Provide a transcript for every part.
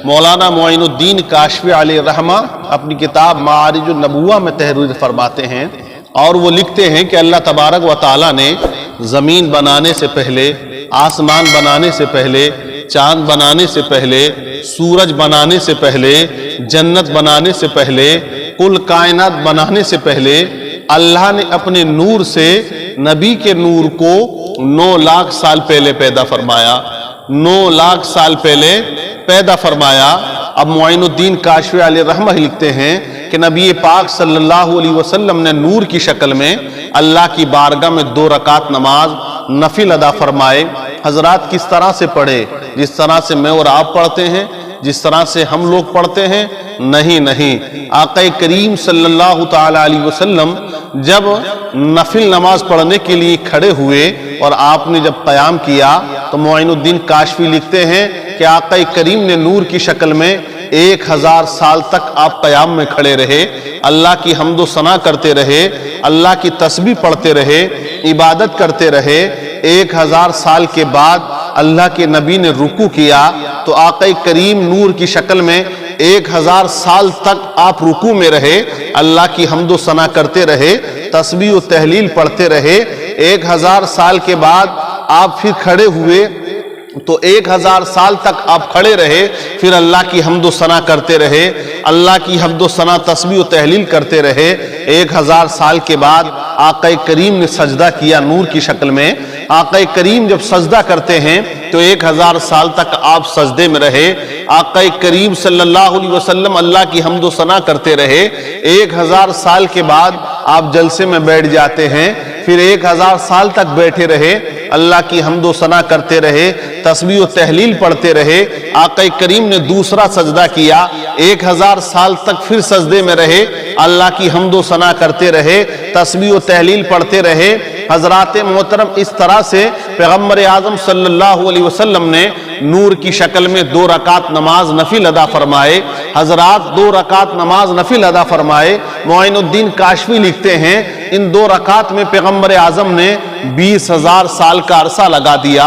مولانا معین الدین کاشفی علیہ الرحمہ اپنی کتاب معارج النبوہ میں تحریر فرماتے ہیں اور وہ لکھتے ہیں کہ اللہ تبارک و تعالیٰ نے زمین بنانے سے پہلے، آسمان بنانے سے پہلے، چاند بنانے سے پہلے، سورج بنانے سے پہلے، جنت بنانے سے پہلے، کل کائنات بنانے سے پہلے اللہ نے اپنے نور سے نبی کے نور کو 9 لاکھ سال پہلے پیدا فرمایا، 9 لاکھ سال پہلے پیدا فرمایا۔ اب معین الدین کاشفی علیہ الرحمہ لکھتے ہیں کہ نبی پاک صلی اللہ علیہ وسلم نے نور کی شکل میں اللہ کی بارگاہ میں 2 رکعت نماز نفل ادا فرمائے۔ حضرات کس طرح سے پڑھے؟ جس طرح سے میں اور آپ پڑھتے ہیں، جس طرح سے ہم لوگ پڑھتے ہیں؟ نہیں۔ آقا کریم صلی اللہ تعالی علیہ وسلم جب نفل نماز پڑھنے کے لیے کھڑے ہوئے اور آپ نے جب قیام کیا تو معین الدین کاشفی لکھتے ہیں کہ آقا کریم نے نور کی شکل میں 1000 سال تک آپ قیام میں کھڑے رہے، اللہ کی حمد و ثنا کرتے رہے، اللہ کی تسبیح پڑھتے رہے، عبادت کرتے رہے۔ 1000 سال کے بعد اللہ کے نبی نے رکوع کیا تو آقا کریم نور کی شکل میں 1000 سال تک آپ رکوع میں رہے، اللہ کی حمد و ثنا کرتے رہے، تسبیح و تہلیل پڑھتے رہے۔ 1000 سال کے بعد آپ پھر کھڑے ہوئے تو 1000 سال تک آپ کھڑے رہے، پھر اللہ کی حمد و ثنا کرتے رہے، اللہ کی حمد و ثنا تسبیح و تہلیل کرتے رہے۔ 1000 سال کے بعد آقا کریم نے سجدہ کیا نور کی شکل میں۔ آقا کریم جب سجدہ کرتے ہیں تو 1000 سال تک آپ سجدے میں رہے، آقا کریم صلی اللہ علیہ وسلم اللہ کی حمد و ثنا کرتے رہے۔ 1000 سال کے بعد آپ جلسے میں بیٹھ جاتے ہیں، پھر 1000 سال تک بیٹھے رہے، اللہ کی حمد و ثنا کرتے رہے، تسبیح و تہلیل پڑھتے رہے۔ آقا کریم نے دوسرا سجدہ کیا، 1000 سال تک پھر سجدے میں رہے، اللہ کی حمد و ثنا کرتے رہے، تسبیح و تہلیل پڑھتے رہے۔ حضرات محترم، اس طرح سے پیغمبر اعظم صلی اللہ علیہ وسلم نے نور کی شکل میں 2 رکعت نماز نفل ادا فرمائے۔ حضرات 2 رکعت نماز نفل ادا فرمائے۔ معین الدین کاشفی لکھتے ہیں ان 2 رکعت میں پیغمبر اعظم نے 20,000 سال کا عرصہ لگا دیا۔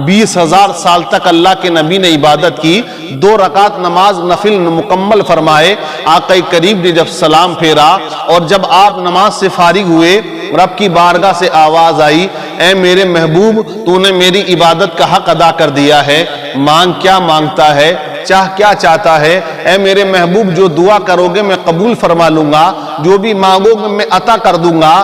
20,000 سال تک اللہ کے نبی نے عبادت کی، 2 رکعت نماز نفل مکمل فرمائے۔ آقا کریم نے جب سلام پھیرا اور جب آپ نماز سے فارغ ہوئے، رب کی بارگاہ سے آواز آئی، اے میرے محبوب، تو نے میری عبادت کا حق ادا کر دیا ہے، مانگ کیا مانگتا ہے، چاہ کیا چاہتا ہے؟ اے میرے محبوب، جو دعا کرو گے میں قبول فرما لوں گا، جو بھی مانگو گے میں عطا کر دوں گا۔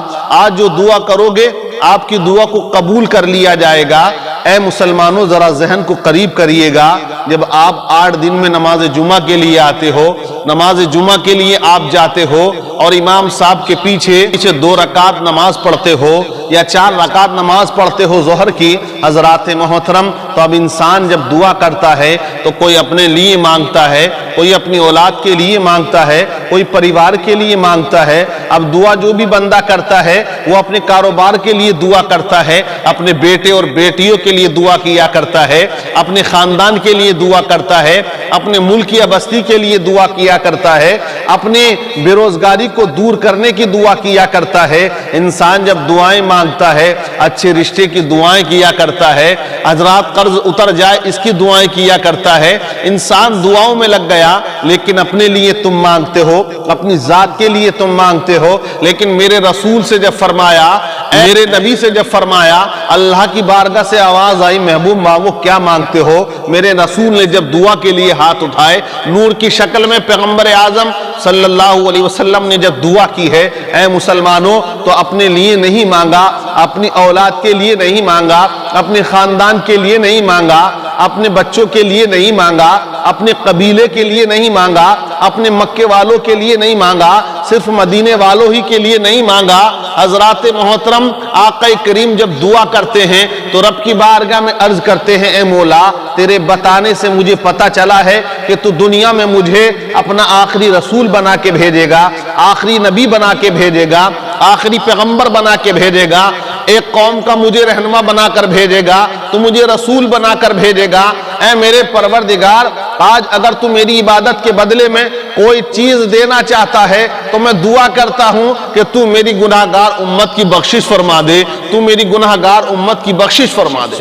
آج جو دعا کرو گے آپ کی دعا کو قبول کر لیا جائے گا۔ اے مسلمانوں، ذرا ذہن کو قریب کریے گا، جب آپ 8 دن میں نماز جمعہ کے لیے آتے ہو، نماز جمعہ کے لیے آپ جاتے ہو اور امام صاحب کے پیچھے 2 رکعت نماز پڑھتے ہو یا 4 رکعت نماز پڑھتے ہو ظہر کی، حضرات محترم، تو اب انسان جب دعا کرتا ہے تو کوئی اپنے لیے مانگتا ہے، کوئی اپنی اولاد کے لیے مانگتا ہے، کوئی پریوار کے لیے مانگتا ہے۔ اب دعا جو بھی بندہ کرتا ہے وہ اپنے کاروبار کے لیے دعا کرتا ہے، اپنے بیٹے اور بیٹیوں کے لیے دعا کیا کرتا ہے، اپنے خاندان کے لیے دعا کرتا ہے، اپنے ملک یا بستی کے لیے دعا کیا کرتا ہے، اپنے بے روزگاری کو دور کرنے کی دعا کیا کرتا ہے۔ انسان جب دعائیں مانگتا ہے، اچھے رشتے کی دعائیں کیا کرتا ہے، حضرات قرض اتر جائے اس کی دعائیں کیا کرتا ہے۔ انسان دعاؤں میں لگ گیا، لیکن اپنے لیے تم مانگتے ہو، اپنی ذات کے لیے تم مانگتے ہو، لیکن میرے رسول سے جب فرمایا، میرے نبی سے جب فرمایا، اللہ کی بارگاہ سے آواز آئی، محبوب مانگو کیا مانگتے ہو؟ میرے رسول نے جب دعا کے لیے ہاتھ اٹھائے، نور کی شکل میں پیغمبر اعظم صلی اللہ علیہ وسلم نے جب دعا کی ہے، اے مسلمانوں، تو اپنے لیے نہیں مانگا، اپنی اولاد کے لیے نہیں مانگا، اپنے خاندان کے لیے نہیں مانگا، اپنے بچوں کے لیے نہیں مانگا، اپنے قبیلے کے لیے نہیں مانگا، اپنے مکے والوں کے لیے نہیں مانگا، صرف مدینے والوں ہی کے لیے نہیں مانگا۔ حضرات محترم، آقا کریم جب دعا کرتے ہیں تو رب کی بارگاہ میں عرض کرتے ہیں، اے مولا، تیرے بتانے سے مجھے پتا چلا ہے کہ تو دنیا میں مجھے اپنا آخری رسول بنا کے بھیجے گا، آخری نبی بنا کے بھیجے گا، آخری پیغمبر بنا کے بھیجے گا، ایک قوم کا مجھے رہنما بنا کر بھیجے گا، تو مجھے رسول بنا کر بھیجے گا۔ اے میرے پروردگار، آج اگر تو میری عبادت کے بدلے میں کوئی چیز دینا چاہتا ہے تو میں دعا کرتا ہوں کہ تو میری گناہگار امت کی بخشش فرما دے، تو میری گناہگار امت کی بخشش فرما دے۔